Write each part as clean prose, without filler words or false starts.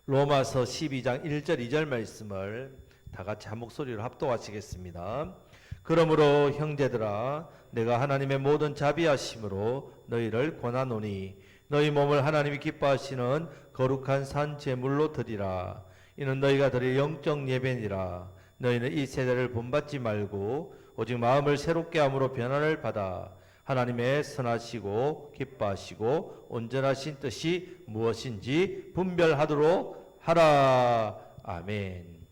로마서 12장 1절 2절 말씀을 다 같이 한 목소리로 합독하시겠습니다. 그러므로 형제들아 내가 하나님의 모든 자비하심으로 너희를 권하노니 너희 몸을 하나님이 기뻐하시는 거룩한 산 제물로 드리라. 이는 너희가 드릴 영적 예배니라. 너희는 이 세대를 본받지 말고 오직 마음을 새롭게 함으로 변화를 받아 하나님의 선하시고 기뻐하시고 온전하신 뜻이 무엇인지 분별하도록 하라. 아멘.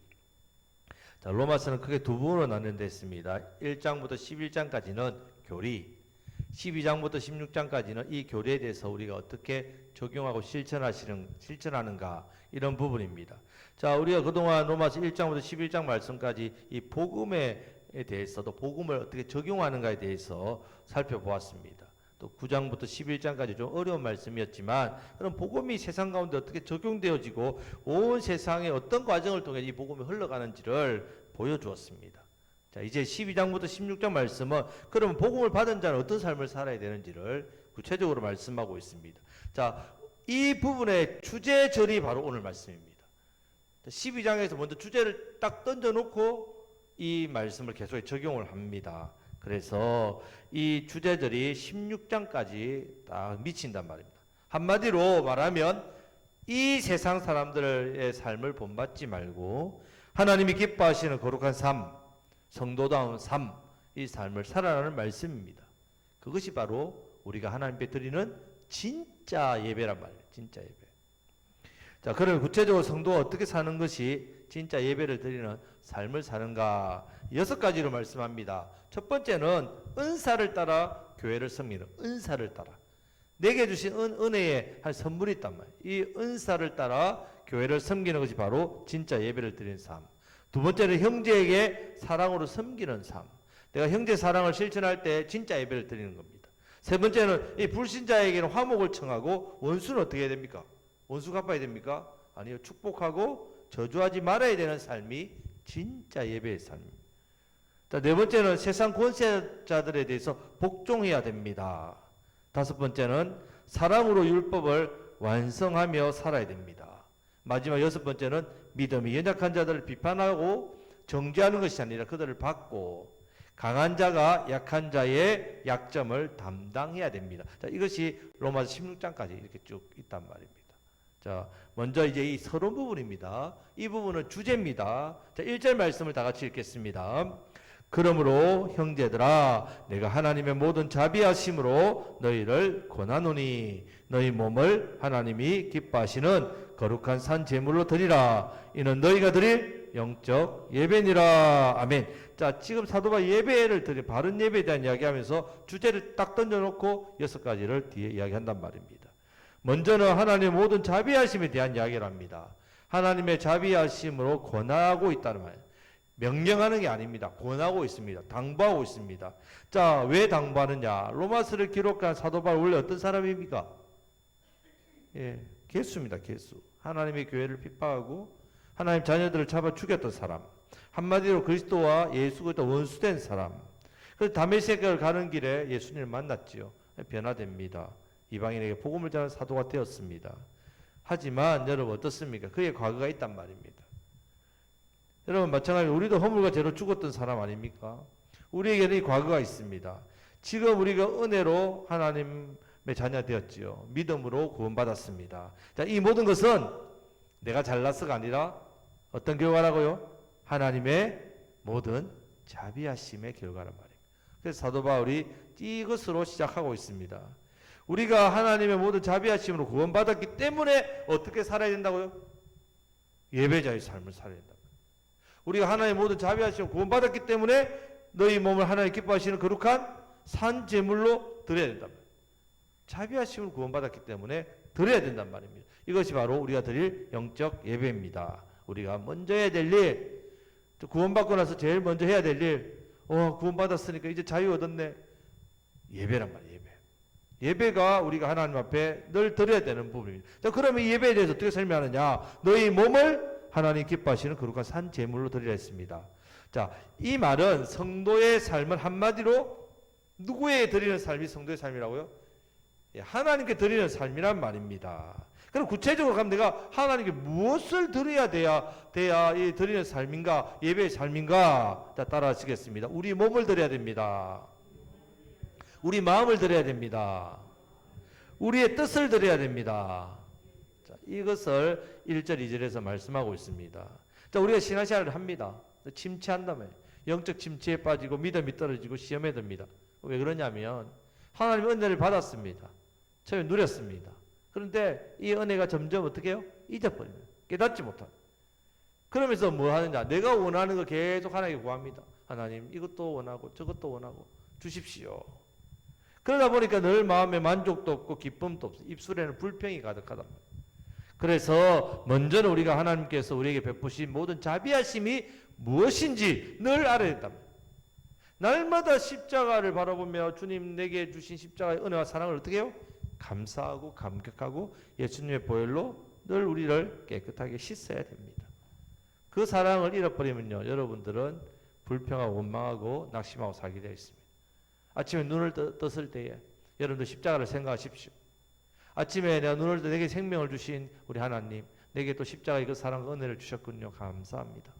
자, 로마서는 크게 두 부분으로 나뉘는 있습니다. 1장부터 11장까지는 교리, 12장부터 16장까지는 이 교리에 대해서 우리가 어떻게 적용하고 실천하는가 이런 부분입니다. 자, 우리가 그동안 로마서 1장부터 11장 말씀까지 이 복음에 대해서도 복음을 어떻게 적용하는가에 대해서 살펴보았습니다. 또 9장부터 11장까지 좀 어려운 말씀이었지만 그럼 복음이 세상 가운데 어떻게 적용되어지고 온 세상에 어떤 과정을 통해 이 복음이 흘러가는지를 보여주었습니다. 자, 이제 12장부터 16장 말씀은 그러면 복음을 받은 자는 어떤 삶을 살아야 되는지를 구체적으로 말씀하고 있습니다. 자, 이 부분의 주제절이 바로 오늘 말씀입니다. 12장에서 먼저 주제를 딱 던져놓고 이 말씀을 계속 적용을 합니다. 그래서 이 주제들이 16장까지 딱 미친단 말입니다. 한마디로 말하면 이 세상 사람들의 삶을 본받지 말고 하나님이 기뻐하시는 거룩한 삶, 성도다운 삶, 이 삶을 살아가는 말씀입니다. 그것이 바로 우리가 하나님께 드리는 진짜 예배란 말이에요. 진짜 예배. 자, 그러면 구체적으로 성도가 어떻게 사는 것이 진짜 예배를 드리는 삶을 사는가? 6가지로 말씀합니다. 첫 번째는 은사를 따라 교회를 섬기는, 은사를 따라. 내게 주신 은혜의 한 선물이 있단 말이에요. 이 은사를 따라 교회를 섬기는 것이 바로 진짜 예배를 드리는 삶. 두 번째는 형제에게 사랑으로 섬기는 삶. 내가 형제 사랑을 실천할 때 진짜 예배를 드리는 겁니다. 세 번째는 이 불신자에게는 화목을 청하고 원수는 어떻게 해야 됩니까? 원수 갚아야 됩니까? 아니요. 축복하고 저주하지 말아야 되는 삶이 진짜 예배의 삶입니다. 네 번째는 세상 권세자들에 대해서 복종해야 됩니다. 다섯 번째는 사랑으로 율법을 완성하며 살아야 됩니다. 마지막 여섯 번째는 믿음이 연약한 자들을 비판하고 정죄하는 것이 아니라 그들을 받고 강한 자가 약한 자의 약점을 담당해야 됩니다. 자, 이것이 로마서 16장까지 이렇게 쭉 있단 말입니다. 자, 먼저 이제 이 서론 부분입니다. 이 부분은 주제입니다. 자, 1절 말씀을 다 같이 읽겠습니다. 그러므로 형제들아 내가 하나님의 모든 자비하심으로 너희를 권하노니 너희 몸을 하나님이 기뻐하시는 거룩한 산 제물로 드리라. 이는 너희가 드릴 영적 예배니라. 아멘. 자, 지금 사도 바울이 예배를 드리 바른 예배에 대한 이야기하면서 주제를 딱 던져놓고 6가지를 뒤에 이야기한단 말입니다. 먼저는 하나님의 모든 자비하심에 대한 이야기를 합니다. 하나님의 자비하심으로 권하고 있다는 말이에요. 명령하는 게 아닙니다. 권하고 있습니다. 당부하고 있습니다. 자, 왜 당부하느냐? 로마서를 기록한 사도 바울 원래 어떤 사람입니까? 예, 개수입니다. 개수. 하나님의 교회를 핍박하고 하나님 자녀들을 잡아 죽였던 사람. 한마디로 그리스도와 예수 그리스도 원수된 사람. 그래서 다메섹을 가는 길에 예수님을 만났지요. 변화됩니다. 이방인에게 복음을 전하는 사도가 되었습니다. 하지만 여러분 어떻습니까? 그의 과거가 있단 말입니다. 여러분 마찬가지로 우리도 허물과 죄로 죽었던 사람 아닙니까? 우리에게는 이 과거가 있습니다. 지금 우리가 은혜로 하나님의 자녀 되었지요. 믿음으로 구원받았습니다. 자, 이 모든 것은 내가 잘나서가 아니라 어떤 결과라고요? 하나님의 모든 자비하심의 결과란 말입니다. 그래서 사도 바울이 이것으로 시작하고 있습니다. 우리가 하나님의 모든 자비하심으로 구원받았기 때문에 어떻게 살아야 된다고요? 예배자의 삶을 살아야 된다. 우리가 하나님의 모든 자비하심으로 구원받았기 때문에 너희 몸을 하나님 기뻐하시는 거룩한 산 제물로 드려야 된다. 자비하심으로 구원받았기 때문에 드려야 된단 말입니다. 이것이 바로 우리가 드릴 영적 예배입니다. 우리가 먼저 해야 될 일, 구원받고 나서 제일 먼저 해야 될 일, 구원받았으니까 이제 자유 얻었네. 예배란 말이에요. 예배. 예배가 우리가 하나님 앞에 늘 드려야 되는 부분입니다. 자, 그러면 이 예배에 대해서 어떻게 설명하느냐? 너희 몸을 하나님 기뻐하시는 거룩한 산 제물로 드리라 했습니다. 자, 이 말은 성도의 삶을 한마디로 누구에게 드리는 삶이 성도의 삶이라고요? 하나님께 드리는 삶이란 말입니다. 그럼 구체적으로 가면 내가 하나님께 무엇을 드려야 이 드리는 삶인가, 예배의 삶인가? 자, 따라하시겠습니다. 우리 몸을 드려야 됩니다. 우리 마음을 드려야 됩니다. 우리의 뜻을 드려야 됩니다. 자, 이것을 1절, 2절에서 말씀하고 있습니다. 자, 우리가 신앙생활을 합니다. 침체한다며. 영적 침체에 빠지고 믿음이 떨어지고 시험에 듭니다. 왜 그러냐면 하나님 은혜를 받았습니다. 처음에 누렸습니다. 그런데 이 은혜가 점점 어떻게 해요? 잊어버립니다. 깨닫지 못합니다. 그러면서 뭐 하느냐? 내가 원하는 거 계속 하나님께 구합니다. 하나님 이것도 원하고 저것도 원하고 주십시오. 그러다 보니까 늘 마음에 만족도 없고 기쁨도 없어. 입술에는 불평이 가득하단 말이에요. 그래서 먼저는 우리가 하나님께서 우리에게 베푸신 모든 자비하심이 무엇인지 늘 알아야 된다. 날마다 십자가를 바라보며 주님 내게 주신 십자가의 은혜와 사랑을 어떻게 해요? 감사하고 감격하고 예수님의 보혈로 늘 우리를 깨끗하게 씻어야 됩니다. 그 사랑을 잃어버리면요, 여러분들은 불평하고 원망하고 낙심하고 살게 되어 있습니다. 아침에 눈을 떴을 때에 여러분들 십자가를 생각하십시오. 아침에 내가 눈을 떠 내게 생명을 주신 우리 하나님, 내게 또 십자가의 그 사랑과 은혜를 주셨군요. 감사합니다.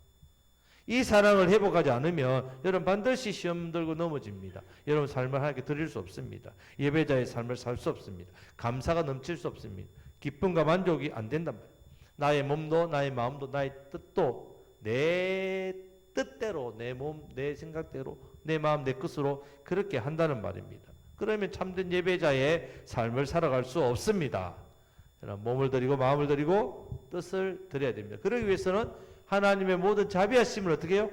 이 사랑을 회복하지 않으면 여러분 반드시 시험 들고 넘어집니다. 여러분 삶을 하나님께 드릴 수 없습니다. 예배자의 삶을 살 수 없습니다. 감사가 넘칠 수 없습니다. 기쁨과 만족이 안 된단 말이에요. 나의 몸도 나의 마음도 나의 뜻도 내 뜻대로 내 몸, 내 생각대로 내 마음, 내 뜻으로 그렇게 한다는 말입니다. 그러면 참된 예배자의 삶을 살아갈 수 없습니다. 몸을 드리고 마음을 드리고 뜻을 드려야 됩니다. 그러기 위해서는 하나님의 모든 자비하심을 어떻게 해요?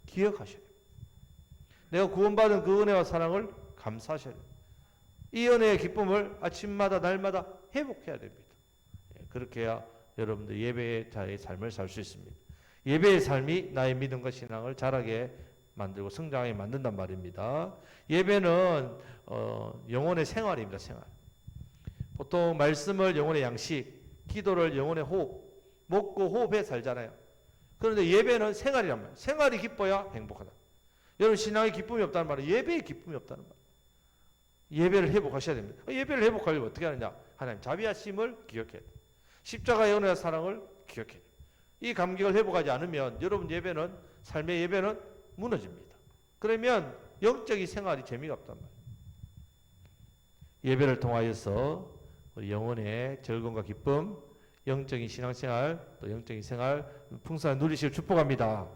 기억하셔야 돼요. 내가 구원받은 그 은혜와 사랑을 감사하셔야 돼요. 이 은혜의 기쁨을 아침마다 날마다 회복해야 됩니다. 그렇게 해야 여러분들 예배자의 삶을 살 수 있습니다. 예배의 삶이 나의 믿음과 신앙을 자라게 만들고 성장하게 만든단 말입니다. 예배는 영혼의 생활입니다. 생활. 보통 말씀을 영혼의 양식, 기도를 영혼의 호흡, 먹고 호흡해 살잖아요. 그런데 예배는 생활이란 말이에요. 생활이 기뻐야 행복하다. 여러분 신앙에 기쁨이 없다는 말은 예배에 기쁨이 없다는 말이에요. 예배를 회복하셔야 됩니다. 예배를 회복하려면 어떻게 하느냐? 하나님 자비하심을 기억해야 돼요. 십자가의 은혜와 사랑을 기억해야 돼요. 이 감격을 회복하지 않으면 여러분 예배는 삶의 예배는 무너집니다. 그러면 영적인 생활이 재미가 없단 말이에요. 예배를 통하여서 우리 영혼의 즐거움과 기쁨, 영적인 신앙생활, 또 영적인 생활 풍성하게 누리시길 축복합니다.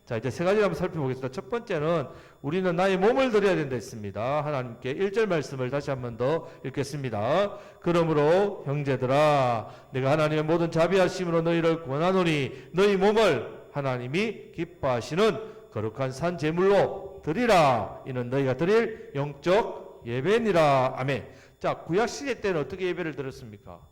자, 이제 세 가지를 한번 살펴보겠습니다. 첫 번째는 우리는 나의 몸을 드려야 된다 했습니다. 하나님께 1절 말씀을 다시 한 번 더 읽겠습니다. 그러므로 형제들아 내가 하나님의 모든 자비하심으로 너희를 권하노니 너희 몸을 하나님이 기뻐하시는 거룩한 산 제물로 드리라. 이는 너희가 드릴 영적 예배니라. 아멘. 자, 구약시대 때는 어떻게 예배를 드렸습니까?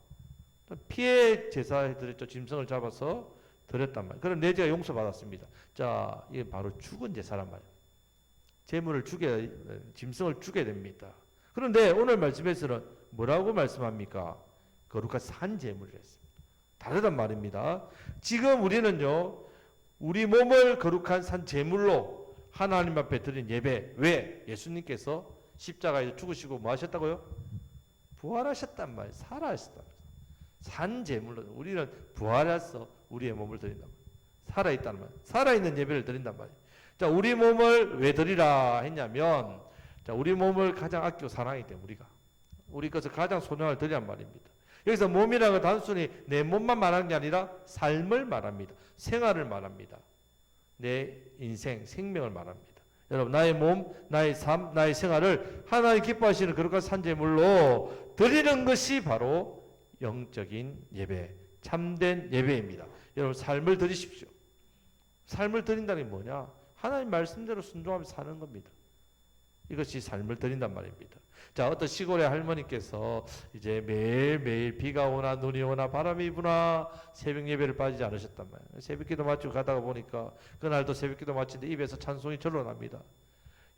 피해 제사에 드렸죠. 짐승을 잡아서 드렸단 말이에요. 그럼 내 죄가 용서받았습니다. 자, 이게 바로 죽은 제사란 말이에요. 제물을 짐승을 주게 됩니다. 그런데 오늘 말씀에서는 뭐라고 말씀합니까? 거룩한 산 제물이라 했습니다. 다르단 말입니다. 지금 우리는요, 우리 몸을 거룩한 산 제물로 하나님 앞에 드린 예배. 왜? 예수님께서 십자가에서 죽으시고 뭐 하셨다고요? 부활하셨단 말이에요. 살아하셨단 말이에요. 산 제물로 우리는 부활해서 우리의 몸을 드린단 말이에요. 살아있다는 말이에요. 살아있는 예배를 드린단 말이에요. 자, 우리 몸을 왜 드리라 했냐면, 자, 우리 몸을 가장 아끼고 사랑하기 때문에 우리 것을 가장 소중하게 드리란 말입니다. 여기서 몸이라는 건 단순히 내 몸만 말하는 게 아니라 삶을 말합니다. 생활을 말합니다. 내 인생, 생명을 말합니다. 여러분, 나의 몸, 나의 삶, 나의 생활을 하나님 기뻐하시는 거룩한 산제물로 드리는 것이 바로 영적인 예배, 참된 예배입니다. 여러분, 삶을 드리십시오. 삶을 드린다는 게 뭐냐? 하나님 말씀대로 순종하면서 사는 겁니다. 이것이 삶을 드린단 말입니다. 자, 어떤 시골의 할머니께서 이제 매일매일 비가 오나 눈이 오나 바람이 부나 새벽 예배를 빠지지 않으셨단 말이에요. 새벽 기도 마치고 가다가 보니까 그날도 새벽 기도 마치는데 입에서 찬송이 절로 납니다.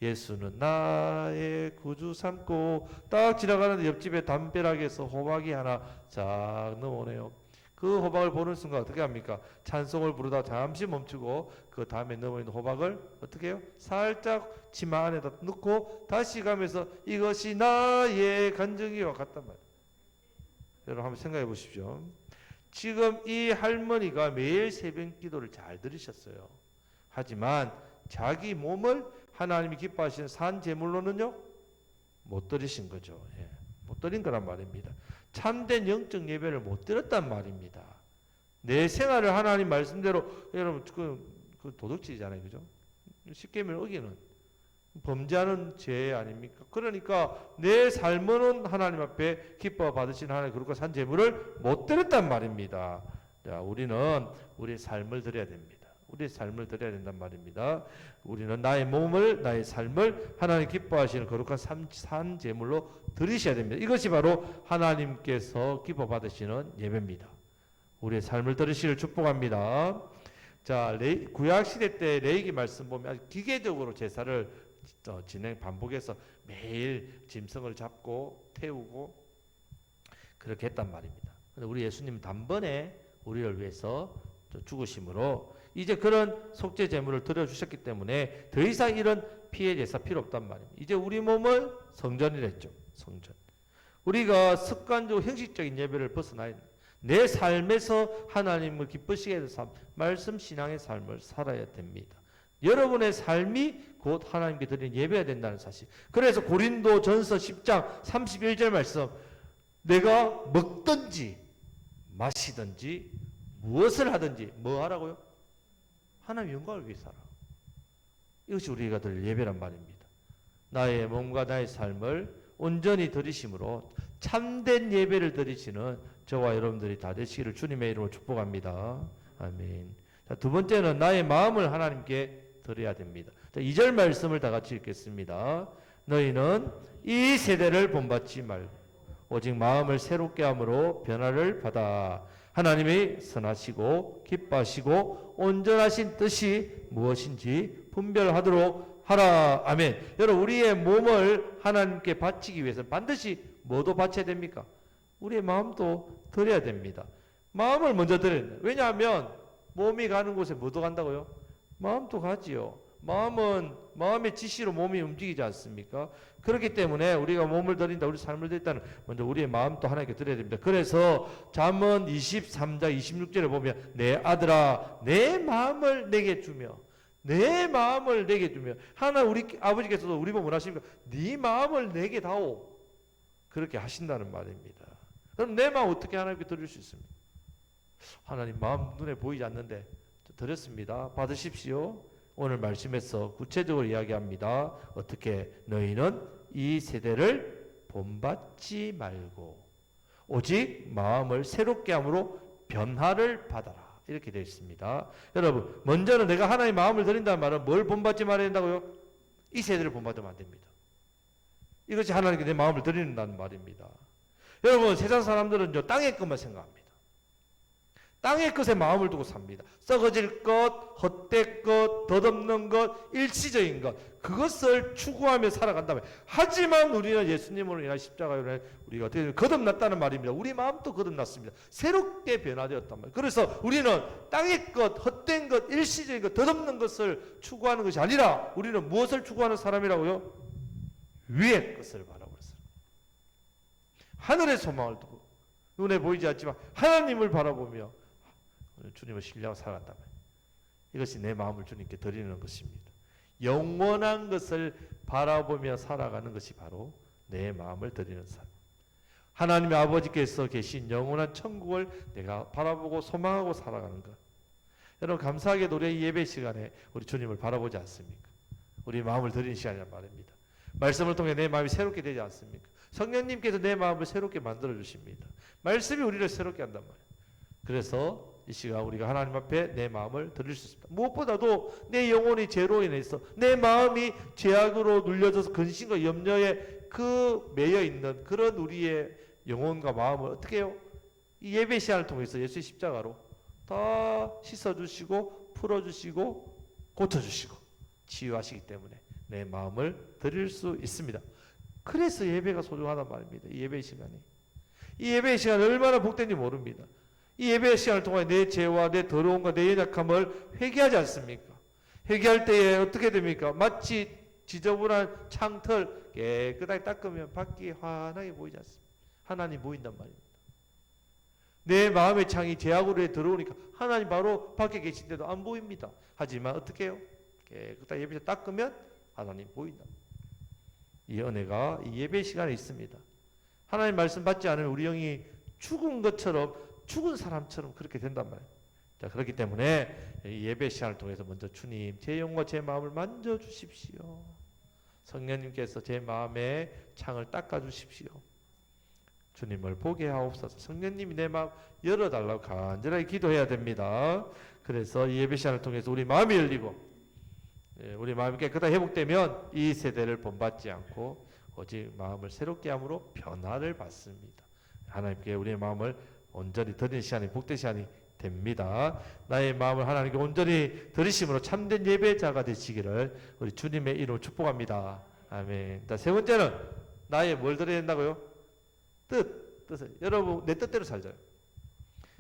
예수는 나의 구주 삼고 딱 지나가는데 옆집에 담벼락에서 호박이 하나 쫙 넘어오네요. 그 호박을 보는 순간 어떻게 합니까? 찬송을 부르다 잠시 멈추고 그 다음에 넘어있는 호박을 어떻게 해요? 살짝 치마 안에다 넣고 다시 가면서 이것이 나의 간증이와 같단 말이에요. 여러분 한번 생각해 보십시오. 지금 이 할머니가 매일 새벽 기도를 잘 들으셨어요. 하지만 자기 몸을 하나님이 기뻐하시는 산 제물로는요 못 드리신 거죠. 예, 못 드린 거란 말입니다. 참된 영적 예배를 못 드렸단 말입니다. 내 생활을 하나님 말씀대로, 여러분 그 도둑질이잖아요, 그죠? 십계명 어기는 범죄하는 죄 아닙니까? 그러니까 내 삶은 하나님 앞에 기뻐 받으신 하나님 그룹과 산 제물을 못 드렸단 말입니다. 자, 우리는 우리의 삶을 드려야 됩니다. 우리의 삶을 드려야 된단 말입니다. 우리는 나의 몸을, 나의 삶을 하나님 기뻐하시는 거룩한 산 제물로 드리셔야 됩니다. 이것이 바로 하나님께서 기뻐 받으시는 예배입니다. 우리의 삶을 들으시길 축복합니다. 자, 구약시대 때 레위기 말씀 보면 아주 기계적으로 제사를 반복해서 매일 짐승을 잡고 태우고 그렇게 했단 말입니다. 근데 우리 예수님 단번에 우리를 위해서 죽으심으로 이제 그런 속죄 제물을 드려주셨기 때문에 더 이상 이런 피해 제사 필요 없단 말입니다. 이제 우리 몸을 성전이랬죠. 성전. 우리가 습관적 형식적인 예배를 벗어나야 됩니다. 내 삶에서 하나님을 기쁘시게 하는 삶, 말씀 신앙의 삶을 살아야 됩니다. 여러분의 삶이 곧 하나님께 드리는 예배가 된다는 사실. 그래서 고린도 전서 10장 31절 말씀, 내가 먹든지 마시든지 무엇을 하든지 뭐 하라고요? 하나님 영광을 위해서 하라. 이것이 우리가 드릴 예배란 말입니다. 나의 몸과 나의 삶을 온전히 드리심으로 참된 예배를 드리시는 저와 여러분들이 다 되시기를 주님의 이름으로 축복합니다. 아멘. 자, 두 번째는 나의 마음을 하나님께 드려야 됩니다. 자, 2절 말씀을 다 같이 읽겠습니다. 너희는 이 세대를 본받지 말고 오직 마음을 새롭게 함으로 변화를 받아 하나님의 선하시고 기뻐하시고 온전하신 뜻이 무엇인지 분별하도록 하라. 아멘. 여러분, 우리의 몸을 하나님께 바치기 위해서 반드시 뭐도 바쳐야 됩니까? 우리의 마음도 드려야 됩니다. 마음을 먼저 드려야 됩니다. 왜냐하면 몸이 가는 곳에 뭐도 간다고요? 마음도 가지요. 마음의 지시로 몸이 움직이지 않습니까? 그렇기 때문에 우리가 몸을 드린다, 우리 삶을 드린다는 먼저 우리의 마음도 하나님께 드려야 됩니다. 그래서 잠언 23장 26절에 보면 내 아들아 내 마음을 내게 주며 내 마음을 내게 주며 하나 우리 아버지께서도 우리 몸을 하십니까? 네 마음을 내게 다오. 그렇게 하신다는 말입니다. 그럼 내 마음 어떻게 하나님께 드릴 수 있습니까? 하나님 마음 눈에 보이지 않는데 드렸습니다. 받으십시오. 오늘 말씀에서 구체적으로 이야기합니다. 어떻게 너희는 이 세대를 본받지 말고 오직 마음을 새롭게 함으로 변화를 받아라. 이렇게 되어 있습니다. 여러분, 먼저는 내가 하나님의 마음을 드린다는 말은 뭘 본받지 말아야 된다고요? 이 세대를 본받으면 안 됩니다. 이것이 하나님께 내 마음을 드린다는 말입니다. 여러분, 세상 사람들은 땅의 것만 생각합니다. 땅의 것에 마음을 두고 삽니다. 썩어질 것, 헛될 것, 덧없는 것, 일시적인 것, 그것을 추구하며 살아간다면, 하지만 우리는 예수님으로 인한 십자가로 인해 우리가 어떻게 거듭났다는 말입니다. 우리 마음도 거듭났습니다. 새롭게 변화되었단 말이에요. 그래서 우리는 땅의 것, 헛된 것, 일시적인 것, 덧없는 것을 추구하는 것이 아니라 우리는 무엇을 추구하는 사람이라고요? 위의 것을 바라보는 사람. 하늘의 소망을 두고 눈에 보이지 않지만 하나님을 바라보며 주님을 신뢰하고 살아간다면 이것이 내 마음을 주님께 드리는 것입니다. 영원한 것을 바라보며 살아가는 것이 바로 내 마음을 드리는 삶. 하나님의 아버지께서 계신 영원한 천국을 내가 바라보고 소망하고 살아가는 것. 여러분, 감사하게도 우리 예배 시간에 우리 주님을 바라보지 않습니까? 우리 마음을 드리는 시간이란 말입니다. 말씀을 통해 내 마음이 새롭게 되지 않습니까? 성령님께서 내 마음을 새롭게 만들어 주십니다. 말씀이 우리를 새롭게 한단 말이에요. 그래서 이 시간 우리가 하나님 앞에 내 마음을 드릴 수 있습니다. 무엇보다도 내 영혼이 죄로 인해서 내 마음이 죄악으로 눌려져서 근심과 염려에 매여 있는 그런 우리의 영혼과 마음을 어떻게 해요? 이 예배 시간을 통해서 예수의 십자가로 다 씻어주시고 풀어주시고 고쳐주시고 치유하시기 때문에 내 마음을 드릴 수 있습니다. 그래서 예배가 소중하단 말입니다. 이 예배 시간이. 이 예배 시간이 얼마나 복된지 모릅니다. 이 예배 시간을 통해 내 죄와 내 더러움과 내 연약함을 회개하지 않습니까? 회개할 때에 어떻게 됩니까? 마치 지저분한 창틀 깨끗하게 닦으면 밖이 환하게 보이지 않습니까? 하나님 보인단 말입니다. 내 마음의 창이 제 악으로 들어오니까 하나님 바로 밖에 계신데도 안 보입니다. 하지만 어떻게 해요? 깨끗하게 예배 닦으면 하나님 보인다. 이 은혜가 이 예배 시간에 있습니다. 하나님 말씀 받지 않으면 우리 영이 죽은 것처럼, 죽은 사람처럼 그렇게 된단 말이에요. 자, 그렇기 때문에 이 예배 시간을 통해서 먼저 주님, 제 영과 제 마음을 만져주십시오. 성령님께서 제 마음의 창을 닦아주십시오. 주님을 보게 하옵소서. 성령님이 내 마음 열어달라고 간절하게 기도해야 됩니다. 그래서 이 예배 시간을 통해서 우리 마음이 열리고 우리 마음이 깨끗하게 회복되면 이 세대를 본받지 않고 오직 마음을 새롭게 함으로 변화를 받습니다. 하나님께 우리의 마음을 온전히 드리는 시간이 복된 시간이 됩니다. 나의 마음을 하나님께 온전히 드리심으로 참된 예배자가 되시기를 우리 주님의 이름으로 축복합니다. 아멘. 자, 세 번째는 나의 뭘 드려야 된다고요? 뜻을. 여러분 내 뜻대로 살자요.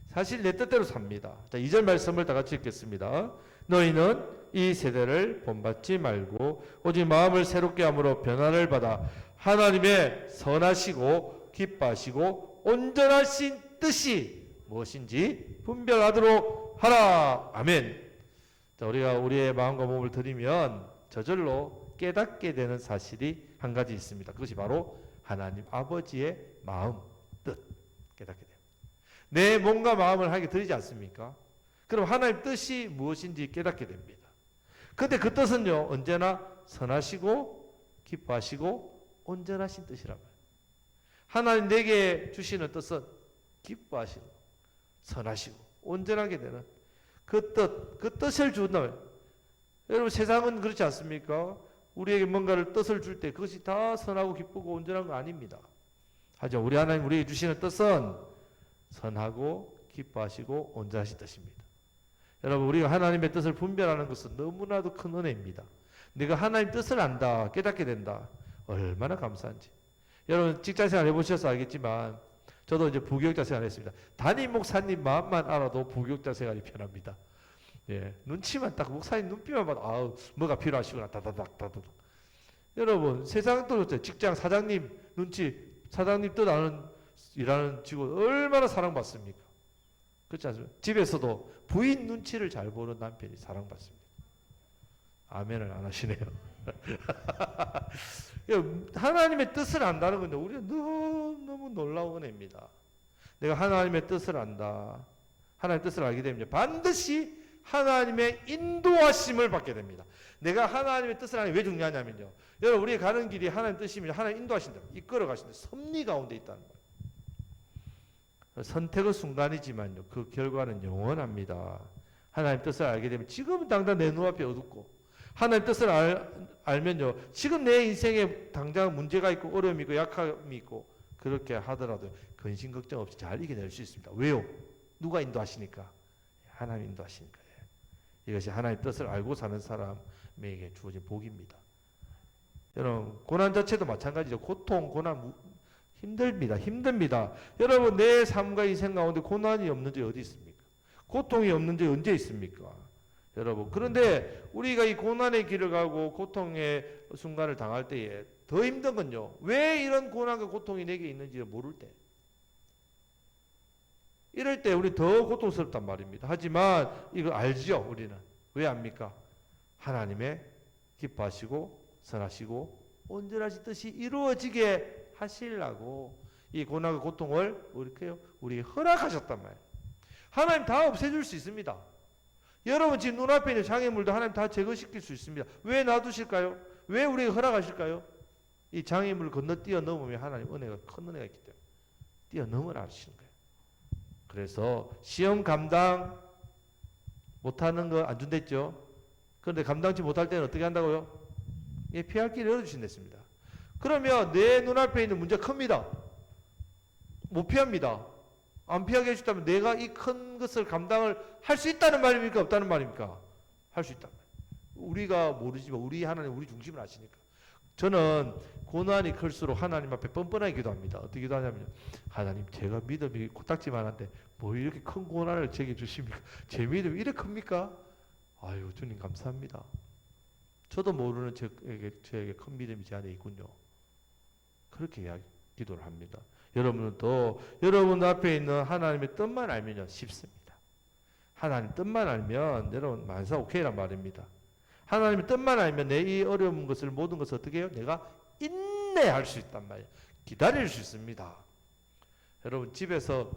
사실 내 뜻대로 삽니다. 자, 2절 말씀을 다 같이 읽겠습니다. 너희는 이 세대를 본받지 말고 오직 마음을 새롭게 함으로 변화를 받아 하나님의 선하시고 기뻐하시고 온전하신 뜻이 무엇인지 분별하도록 하라. 아멘. 자, 우리가 우리의 마음과 몸을 드리면 저절로 깨닫게 되는 사실이 한 가지 있습니다. 그것이 바로 하나님 아버지의 마음, 뜻 깨닫게 됩니다. 내 몸과 마음을 하게 드리지 않습니까? 그럼 하나님 뜻이 무엇인지 깨닫게 됩니다. 근데 그 뜻은요, 언제나 선하시고 기뻐하시고 온전하신 뜻이란 말이에요. 하나님 내게 주시는 뜻은 기뻐하시고 선하시고 온전하게 되는 그 뜻을 준다면, 여러분 세상은 그렇지 않습니까? 우리에게 뭔가를 뜻을 줄 때 그것이 다 선하고 기쁘고 온전한 거 아닙니다. 하지만 우리 하나님 우리에게 주시는 뜻은 선하고 기뻐하시고 온전하신 뜻입니다. 여러분 우리가 하나님의 뜻을 분별하는 것은 너무나도 큰 은혜입니다. 내가 하나님 뜻을 안다, 깨닫게 된다. 얼마나 감사한지. 여러분 직장생활 해보셔서 알겠지만 저도 이제 부교육자 생활 했습니다. 담임 목사님 마음만 알아도 부교육자 생활이 편합니다. 예, 눈치만 딱 목사님 눈빛만 봐도 아우 뭐가 필요하시구나 다다닥. 여러분 세상도 그렇죠. 직장 사장님 눈치, 사장님 뜻 아는 일하는 직원 얼마나 사랑받습니까? 그렇지 않습니까? 집에서도 부인 눈치를 잘 보는 남편이 사랑받습니다. 아멘을 안 하시네요. 하나님의 뜻을 안다는 건데 우리가 너무 놀라운 은혜입니다. 내가 하나님의 뜻을 안다. 하나님의 뜻을 알게 되면 반드시 하나님의 인도하심을 받게 됩니다. 내가 하나님의 뜻을 하는 게 왜 중요하냐면요. 여러분 우리가 가는 길이 하나님의 뜻이면 하나님 인도하신다. 이끌어 가신다. 섭리 가운데 있다는 거예요. 선택은 순간이지만요. 그 결과는 영원합니다. 하나님 뜻을 알게 되면 지금은 당장 내 눈앞에 어둡고 하나님 뜻을 알면요. 지금 내 인생에 당장 문제가 있고 어려움이 있고 약함이 있고 그렇게 하더라도 근심 걱정 없이 잘 이겨낼 수 있습니다. 왜요? 누가 인도하시니까? 하나님 인도하시니까. 이것이 하나님의 뜻을 알고 사는 사람에게 주어진 복입니다. 여러분 고난 자체도 마찬가지죠. 고통, 고난 힘듭니다. 여러분 내 삶과 인생 가운데 고난이 없는 적이 어디 있습니까? 고통이 없는 적이 언제 있습니까? 여러분 그런데 우리가 이 고난의 길을 가고 고통의 순간을 당할 때에 더 힘든 건요. 왜 이런 고난과 고통이 내게 있는지를 모를 때, 이럴 때 우리 더 고통스럽단 말입니다. 하지만 이거 알죠 우리는. 왜 압니까? 하나님의 기뻐하시고 선하시고 온전하신 뜻이 이루어지게 하시려고 이 고난과 고통을 우리에게 허락하셨단 말이에요. 하나님 다 없애줄 수 있습니다. 여러분 지금 눈앞에 있는 장애물도 하나님 다 제거시킬 수 있습니다. 왜 놔두실까요? 왜 우리에게 허락하실까요? 이 장애물을 건너뛰어 넘으면 하나님 은혜가 큰 은혜가 있기 때문에 뛰어넘으라 하시는 거예요. 그래서 시험 감당 못하는 거 안 준댔죠. 그런데 감당치 못할 때는 어떻게 한다고요? 예, 피할 길을 열어주신댔습니다. 그러면 내 눈앞에 있는 문제가 큽니다. 못 피합니다. 안 피하게 해주다면 내가 이 큰 것을 감당을 할 수 있다는 말입니까? 없다는 말입니까? 할 수 있다는 말입니다. 우리가 모르지만 우리 하나님 우리 중심을 아시니까. 저는 고난이 클수록 하나님 앞에 뻔뻔하게 기도합니다. 어떻게 기도하냐면요. 하나님 제가 믿음이 코딱지만한데 뭐 이렇게 큰 고난을 제게 주십니까? 제 믿음이 이렇게 큽니까? 아유 주님 감사합니다. 저도 모르는 저에게 큰 믿음이 제 안에 있군요. 그렇게 기도를 합니다. 여러분은 또 여러분 앞에 있는 하나님의 뜻만 알면요 쉽습니다. 하나님 뜻만 알면 여러분 만사 오케이란 말입니다. 하나님의 뜻만 알면 내 이 어려운 것을 모든 것을 어떻게 해요? 내가 인내할 수 있단 말이에요. 기다릴 수 있습니다. 여러분 집에서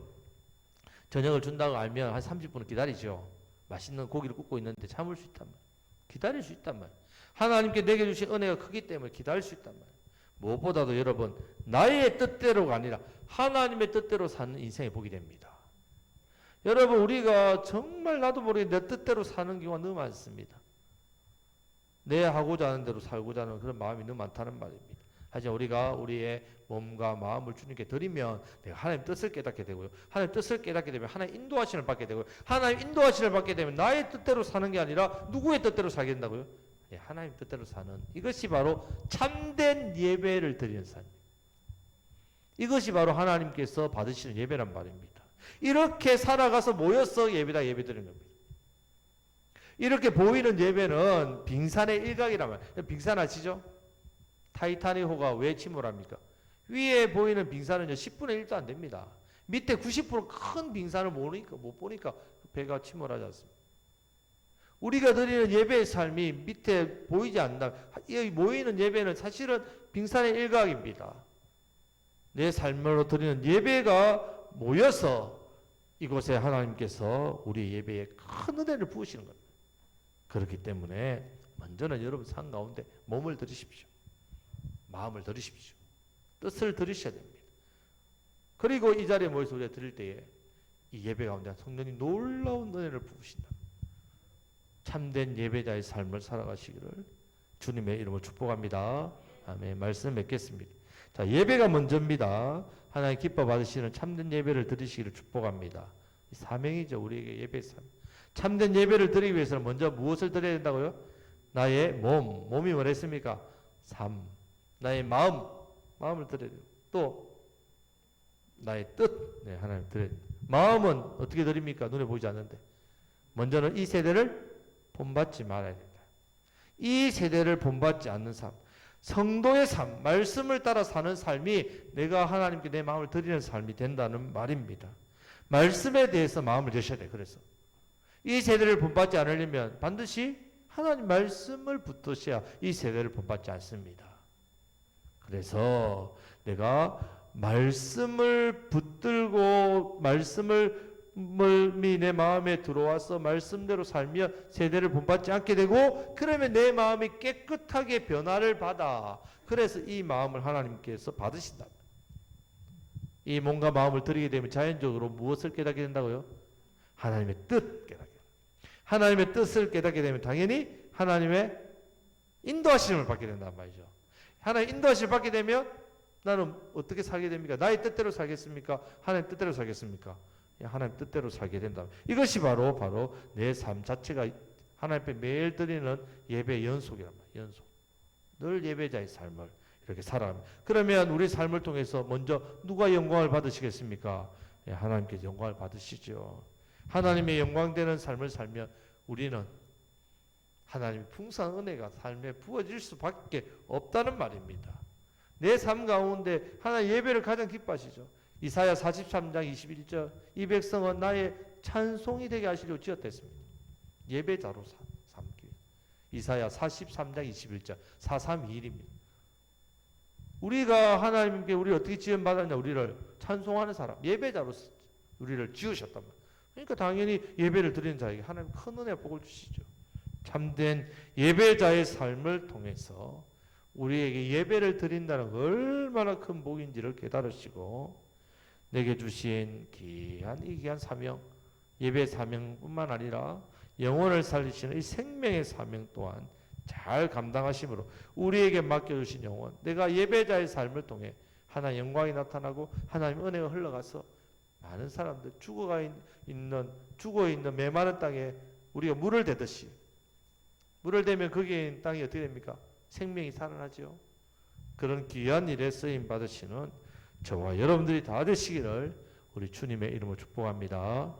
저녁을 준다고 알면 한 30분은 기다리죠. 맛있는 고기를 굽고 있는데 참을 수 있단 말이에요. 기다릴 수 있단 말이에요. 하나님께 내게 주신 은혜가 크기 때문에 기다릴 수 있단 말이에요. 무엇보다도 여러분 나의 뜻대로가 아니라 하나님의 뜻대로 사는 인생의 복이 됩니다. 여러분 우리가 정말 나도 모르게 내 뜻대로 사는 경우가 너무 많습니다. 내 하고자 하는 대로 살고자 하는 그런 마음이 너무 많다는 말입니다. 하지만 우리가 우리의 몸과 마음을 주님께 드리면 내가 하나님 뜻을 깨닫게 되고요. 하나님 뜻을 깨닫게 되면 하나님 인도하심을 받게 되고요. 하나님 인도하심을 받게 되면 나의 뜻대로 사는 게 아니라 누구의 뜻대로 살게 된다고요? 예, 하나님 뜻대로 사는 이것이 바로 참된 예배를 드리는 삶입니다. 이것이 바로 하나님께서 받으시는 예배란 말입니다. 이렇게 살아가서 모여서 예배다 예배 드리는 겁니다. 이렇게 보이는 예배는 빙산의 일각이란 말이에요. 빙산 아시죠? 타이타닉호가 왜 침몰합니까? 위에 보이는 빙산은요 10분의 1도 안 됩니다. 밑에 90%큰 빙산을 못 보니까 배가 침몰하지 않습니다. 우리가 드리는 예배의 삶이 밑에 보이지 않는다. 이 모이는 예배는 사실은 빙산의 일각입니다. 내 삶으로 드리는 예배가 모여서 이곳에 하나님께서 우리 예배에 큰 은혜를 부으시는 겁니다. 그렇기 때문에 먼저는 여러분 삶 가운데 몸을 들이십시오. 마음을 들이십시오. 뜻을 들이셔야 됩니다. 그리고 이 자리에 모여서 우리가 드릴 때에 이 예배 가운데 성령이 놀라운 은혜를 부으신다. 참된 예배자의 삶을 살아가시기를 주님의 이름으로 축복합니다. 아멘. 말씀 맺겠습니다. 자, 예배가 먼저입니다. 하나님 기뻐 받으시는 참된 예배를 드리시기를 축복합니다. 이 사명이죠. 우리에게 예배의 삶. 참된 예배를 드리기 위해서는 먼저 무엇을 드려야 된다고요? 나의 몸이 뭐랬습니까? 삶. 나의 마음을 드려야 돼요. 또 나의 뜻, 네, 하나님 드려야 돼요. 마음은 어떻게 드립니까? 눈에 보이지 않는데. 먼저는 이 세대를 본받지 말아야 된다. 이 세대를 본받지 않는 삶, 성도의 삶, 말씀을 따라 사는 삶이 내가 하나님께 내 마음을 드리는 삶이 된다는 말입니다. 말씀에 대해서 마음을 여셔야 돼. 그래서 이 세대를 본받지 않으려면 반드시 하나님 말씀을 붙드셔야 이 세대를 본받지 않습니다. 그래서 내가 말씀을 붙들고 말씀을 내 마음에 들어와서 말씀대로 살며 세대를 본받지 않게 되고 그러면 내 마음이 깨끗하게 변화를 받아. 그래서 이 마음을 하나님께서 받으신다. 이 몸과 마음을 드리게 되면 자연적으로 무엇을 깨닫게 된다고요? 하나님의 뜻 깨닫게 된다. 하나님의 뜻을 깨닫게 되면 당연히 하나님의 인도하심을 받게 된단 말이죠. 하나님 인도하심을 받게 되면 나는 어떻게 살게 됩니까? 나의 뜻대로 살겠습니까? 하나님 뜻대로 살겠습니까? 하나님 뜻대로 살게 된다. 이것이 바로 내 삶 자체가 하나님 앞에 매일 드리는 예배의 연속이란 말이에요. 연속. 늘 예배자의 삶을 이렇게 살아갑니다. 그러면 우리 삶을 통해서 먼저 누가 영광을 받으시겠습니까? 하나님께서 영광을 받으시죠. 하나님의 영광되는 삶을 살면 우리는 하나님의 풍성한 은혜가 삶에 부어질 수밖에 없다는 말입니다. 내 삶 가운데 하나님 예배를 가장 기뻐하시죠. 이사야 43장 21절 이 백성은 나의 찬송이 되게 하시려고 지었댔습니다. 예배자로 삼기 위해. 이사야 43장 21절 432일입니다. 우리가 하나님께 우리 어떻게 지원받았냐 우리를 찬송하는 사람 예배자로 우리를 지으셨단 말이에요. 그러니까 당연히 예배를 드리는 자에게 하나님 큰 은혜 복을 주시죠. 참된 예배자의 삶을 통해서 우리에게 예배를 드린다는 얼마나 큰 복인지를 깨달으시고 내게 주신 귀한 이 귀한 사명 예배 사명뿐만 아니라 영혼을 살리시는 이 생명의 사명 또한 잘 감당하심으로 우리에게 맡겨주신 영혼 내가 예배자의 삶을 통해 하나님의 영광이 나타나고 하나님의 은혜가 흘러가서 많은 사람들 죽어있는 메마른 땅에 우리가 물을 대듯이 물을 대면 거기에 있는 땅이 어떻게 됩니까? 생명이 살아나죠. 그런 귀한 일에 쓰임 받으시는 저와 여러분들이 다 되시기를 우리 주님의 이름으로 축복합니다.